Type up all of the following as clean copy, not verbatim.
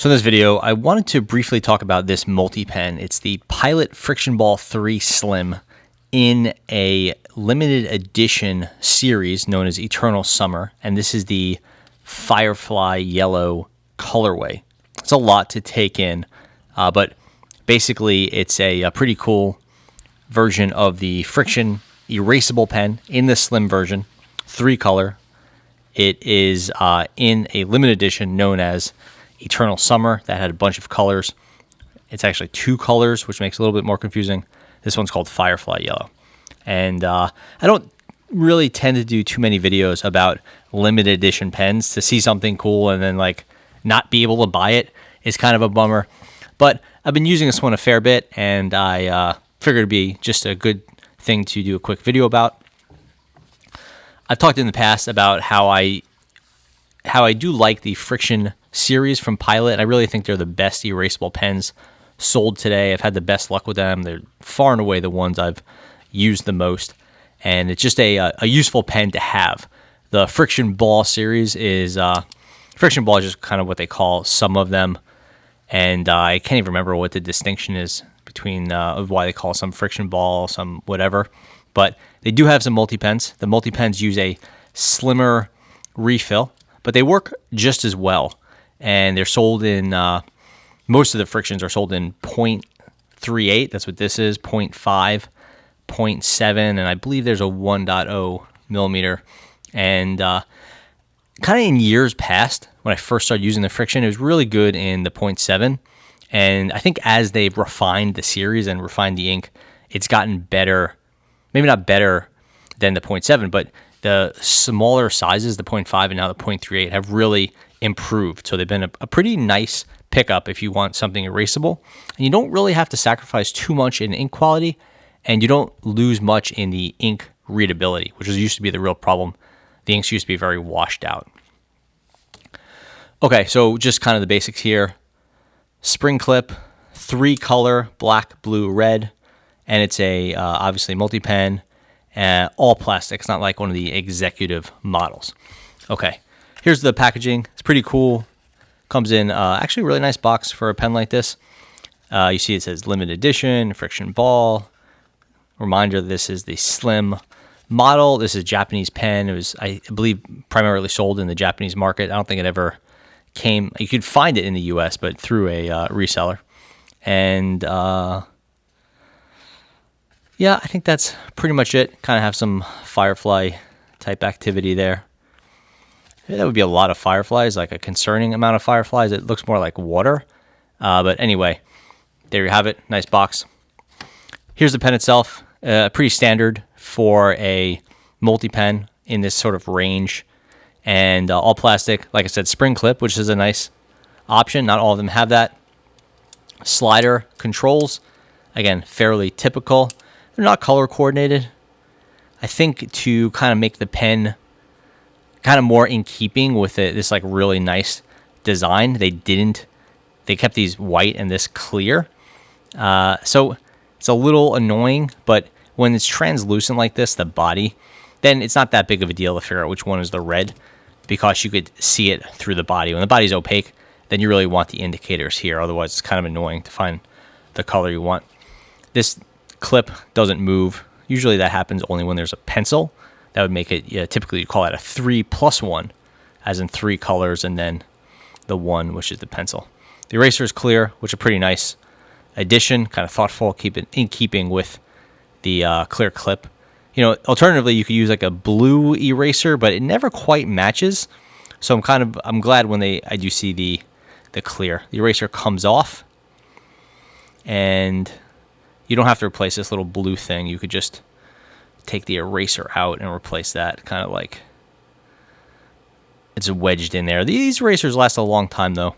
So in this video, I wanted to briefly talk about this multi-pen. It's the Pilot Frixion Ball 3 Slim in a limited edition series known as Eternal Summer, and this is the Firefly Yellow colorway. It's a lot to take in, but basically it's a pretty cool version of the Frixion erasable pen in the slim version, 3-color. It is in a limited edition known as Eternal Summer that had a bunch of colors. It's actually 2 colors, which makes it a little bit more confusing. This one's called Firefly Yellow. And I don't really tend to do too many videos about limited edition pens. To see something cool and then like not be able to buy it is kind of a bummer. But I've been using this one a fair bit, and I figured it'd be just a good thing to do a quick video about. I've talked in the past about how I do like the Frixion series from Pilot. I really think they're the best erasable pens sold today. I've had the best luck with them. They're far and away the ones I've used the most, and it's just a useful pen to have. The Frixion Ball series is Frixion Ball is just kind of what they call some of them, and I can't even remember what the distinction is between why they call some Frixion Ball, some whatever, but they do have some multi-pens. The multi-pens use a slimmer refill, but they work just as well. And they're sold in, most of the Frixions are sold in 0.38. That's what this is, 0.5, 0.7, and I believe there's a 1.0 millimeter. And kind of in years past, when I first started using the Frixion, it was really good in the 0.7. And I think as they've refined the series and refined the ink, it's gotten better. Maybe not better than the 0.7, but the smaller sizes, the 0.5 and now the 0.38, have really improved. So they've been a pretty nice pickup if you want something erasable. And you don't really have to sacrifice too much in ink quality, and you don't lose much in the ink readability, which used to be the real problem. The inks used to be very washed out. Okay, so just kind of the basics here. Spring clip, 3-color, black, blue, red, and it's a obviously multi-pen, all plastic. It's not like one of the executive models. Okay, here's the packaging. It's pretty cool. Comes in actually a really nice box for a pen like this. You see it says limited edition, Frixion Ball. Reminder, this is the slim model. This is a Japanese pen. It was, I believe, primarily sold in the Japanese market. I don't think it ever came. You could find it in the US, but through a reseller. And yeah, I think that's pretty much it. Kind of have some Firefly type activity there. That would be a lot of fireflies, like a concerning amount of fireflies. It looks more like water. But anyway, there you have it. Nice box. Here's the pen itself. Pretty standard for a multi-pen in this sort of range. And all plastic. Like I said, spring clip, which is a nice option. Not all of them have that. Slider controls. Again, fairly typical. They're not color coordinated. I think to kind of make the pen kind of more in keeping with this like really nice design, they kept these white and this clear. So it's a little annoying, but when it's translucent like this, the body, then it's not that big of a deal to figure out which one is the red, because you could see it through the body. When the body's opaque, then you really want the indicators here. Otherwise, it's kind of annoying to find the color you want. This clip doesn't move. Usually that happens only when there's a pencil. That would make it, typically you call that a 3+1, as in 3 colors and then the 1, which is the pencil. The eraser is clear, which is a pretty nice addition, kind of thoughtful, keep it in keeping with the clear clip. You know, alternatively, you could use like a blue eraser, but it never quite matches. So I'm glad when I do see the clear. The eraser comes off, and you don't have to replace this little blue thing. You could just take the eraser out and replace that, kind of like it's wedged in there. These erasers last a long time though,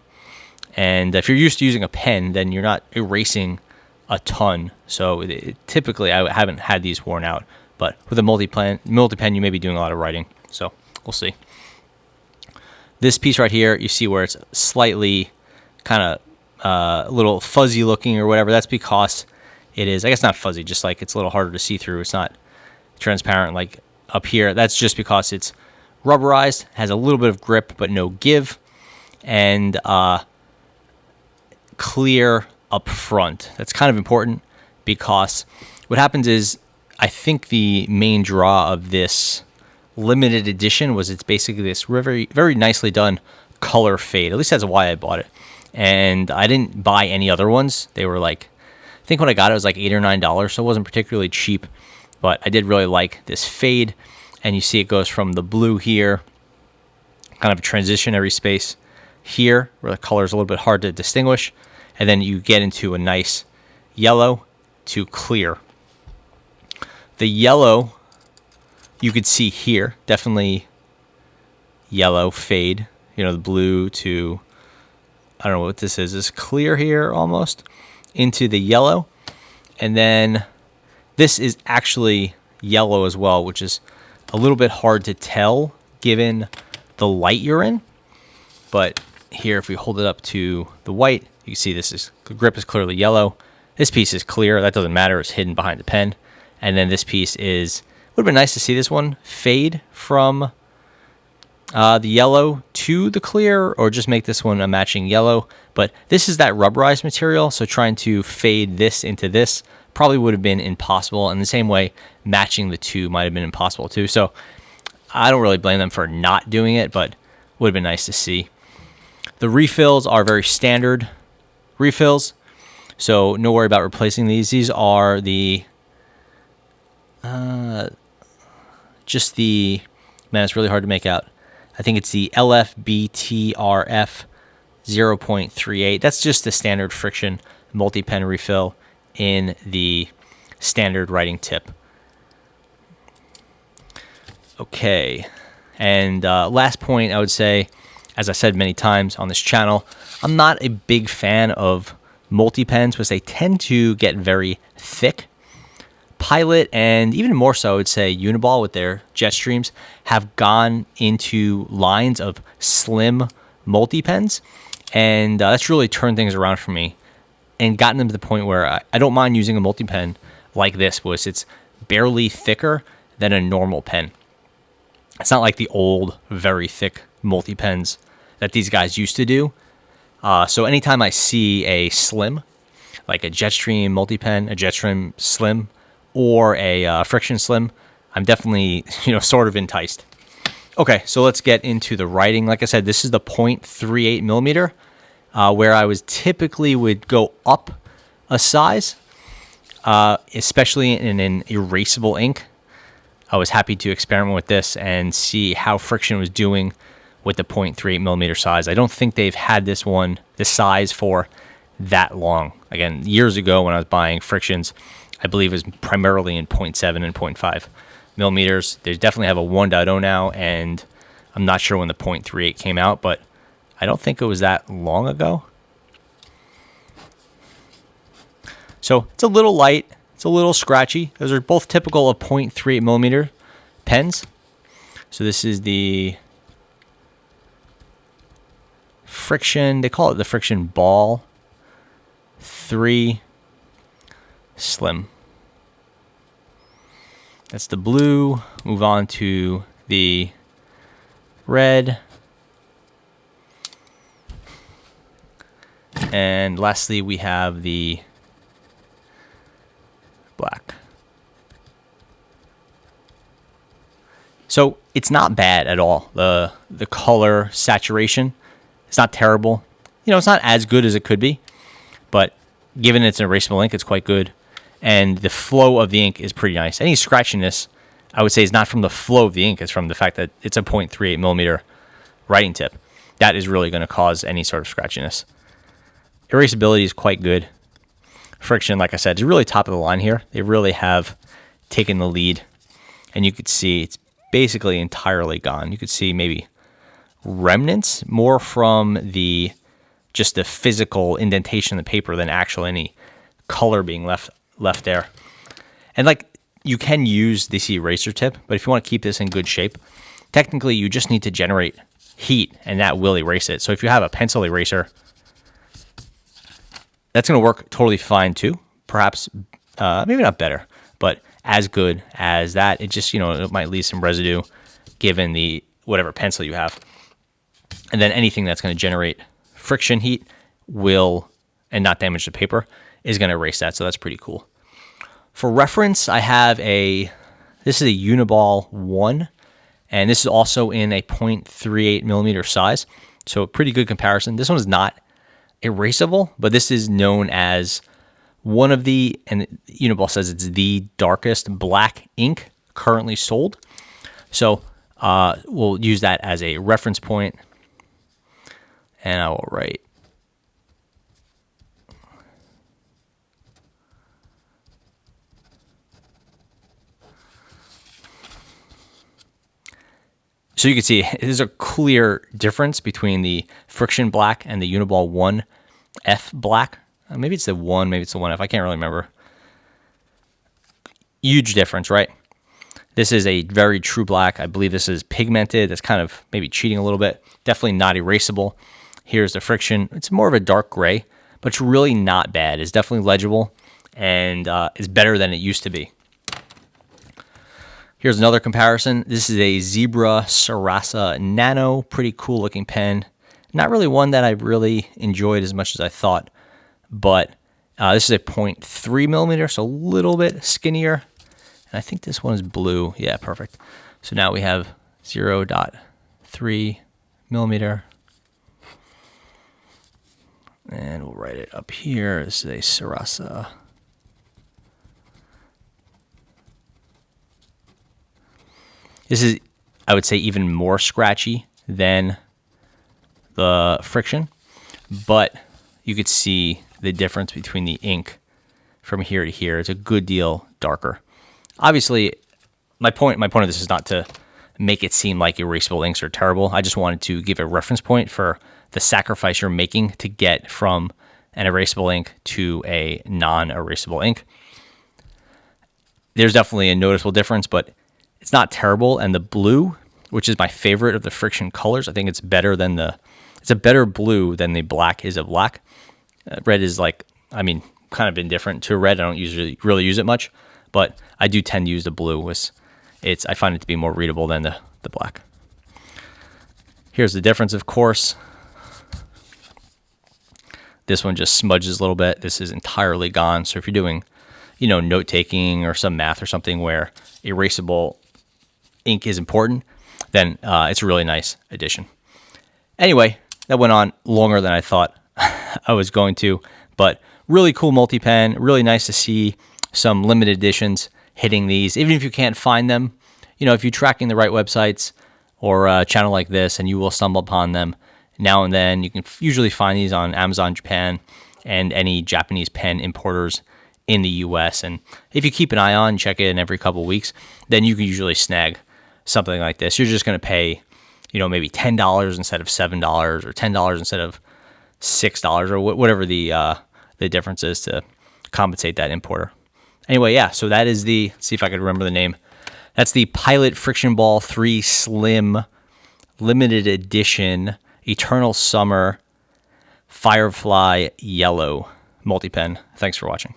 and if you're used to using a pen, then you're not erasing a ton. So typically I haven't had these worn out, but with a multi-pen you may be doing a lot of writing, so we'll see. This piece right here, you see where it's slightly kind of a little fuzzy looking or whatever. That's because it is, I guess not fuzzy, just like it's a little harder to see through. It's not transparent like up here. That's just because it's rubberized, has a little bit of grip but no give. And clear up front. That's kind of important because what happens is, I think the main draw of this limited edition was it's basically this very, very nicely done color fade. At least that's why I bought it. And I didn't buy any other ones. They were like, I think when I got it was like $8 or $9, so it wasn't particularly cheap. But I did really like this fade. And you see it goes from the blue here, kind of a transitionary space here, where the color is a little bit hard to distinguish. And then you get into a nice yellow to clear. The yellow, you could see here, definitely yellow fade. You know, the blue to, I don't know what this is. This clear here almost into the yellow. And then this is actually yellow as well, which is a little bit hard to tell given the light you're in. But here, if we hold it up to the white, you can see the grip is clearly yellow. This piece is clear. That doesn't matter. It's hidden behind the pen. And then this piece would have been nice to see this one fade from the yellow to the clear, or just make this one a matching yellow. But this is that rubberized material, so trying to fade this into this probably would have been impossible. In the same way, matching the two might have been impossible too. So I don't really blame them for not doing it, but would have been nice to see. The refills are very standard refills, so no worry about replacing these. These are the man, it's really hard to make out. I think it's the LFBTRF 0.38. That's just the standard Frixion multi-pen refill in the standard writing tip. Okay, and last point I would say, as I said many times on this channel, I'm not a big fan of multi-pens because they tend to get very thick. Pilot, and even more so, I would say Uniball with their jet streams, have gone into lines of slim multi-pens, and that's really turned things around for me and gotten them to the point where I don't mind using a multi-pen like this, because it's barely thicker than a normal pen. It's not like the old, very thick multi-pens that these guys used to do. So anytime I see a slim, like a Jetstream multi-pen, a Jetstream Slim, or a Frixion Slim, I'm definitely, sort of enticed. Okay, so let's get into the writing. Like I said, this is the 0.38 millimeter, where I typically would go up a size, especially in an erasable ink. I was happy to experiment with this and see how Frixion was doing with the 0.38 millimeter size. I don't think they've had this size for that long. Again, years ago when I was buying Frictions, I believe it was primarily in 0.7 and 0.5 millimeters. They definitely have a 1.0 now, and I'm not sure when the 0.38 came out, but I don't think it was that long ago. So it's a little light. It's a little scratchy. Those are both typical of 0.38 millimeter pens. So this is the Frixion, they call it the Frixion Ball 3 Slim. That's the blue. Move on to the red. And lastly, we have the black. So it's not bad at all. The color saturation, it's not terrible. It's not as good as it could be, but given it's an erasable ink, it's quite good. And the flow of the ink is pretty nice. Any scratchiness, I would say, is not from the flow of the ink. It's from the fact that it's a 0.38 millimeter writing tip. That is really going to cause any sort of scratchiness. Erasability is quite good. Frixion, like I said, is really top of the line here. They really have taken the lead. And you could see it's basically entirely gone. You could see maybe remnants more from just the physical indentation of the paper than actually any color being left there. And you can use this eraser tip, but if you want to keep this in good shape, technically you just need to generate heat and that will erase it. So if you have a pencil eraser, that's going to work totally fine too. Perhaps, maybe not better, but as good as that. It just, it might leave some residue given the whatever pencil you have. And then anything that's going to generate friction heat will and not damage the paper is going to erase that. So that's pretty cool. For reference, I have this is a Uniball 1, and this is also in a 0.38 millimeter size. So a pretty good comparison. This one is not erasable, but this is known as one of the, and Uniball says it's the darkest black ink currently sold. So we'll use that as a reference point, and I will write so you can see there's a clear difference between the Frixion black and the Uniball 1F black. Maybe it's the 1, maybe it's the 1F. I can't really remember. Huge difference, right? This is a very true black. I believe this is pigmented. That's kind of maybe cheating a little bit. Definitely not erasable. Here's the Frixion. It's more of a dark gray, but it's really not bad. It's definitely legible, and it's better than it used to be. Here's another comparison. This is a Zebra Sarasa Nano. Pretty cool looking pen. Not really one that I really enjoyed as much as I thought, but this is a 0.3 millimeter, so a little bit skinnier. And I think this one is blue. Yeah, perfect. So now we have 0.3 millimeter. And we'll write it up here. This is a Sarasa. This is, I would say, even more scratchy than the Frixion, but you could see the difference between the ink from here to here. It's a good deal darker. Obviously, my point of this is not to make it seem like erasable inks are terrible. I just wanted to give a reference point for the sacrifice you're making to get from an erasable ink to a non-erasable ink. There's definitely a noticeable difference, but it's not terrible. And the blue, which is my favorite of the Frixion colors, I think it's better than it's a better blue than the black is of black. Red is like, I mean, kind of indifferent to red. I don't usually really use it much, but I do tend to use the blue. I find it to be more readable than the black. Here's the difference, of course. This one just smudges a little bit. This is entirely gone. So if you're doing, note taking or some math or something where erasable ink is important, then it's a really nice addition. Anyway, that went on longer than I thought I was going to, but really cool multi-pen. Really nice to see some limited editions hitting these, even if you can't find them. If you're tracking the right websites or a channel like this, and you will stumble upon them now and then. You can usually find these on Amazon Japan and any Japanese pen importers in the US. And if you keep an eye on, check it in every couple of weeks, then you can usually snag something like this. You're just going to pay, maybe $10 instead of $7, or $10 instead of $6, or whatever the difference is to compensate that importer. Anyway, yeah, so that is let's see if I could remember the name. That's the Pilot Frixion Ball 3 Slim Limited Edition Eternal Summer Firefly Yellow multi-pen. Thanks for watching.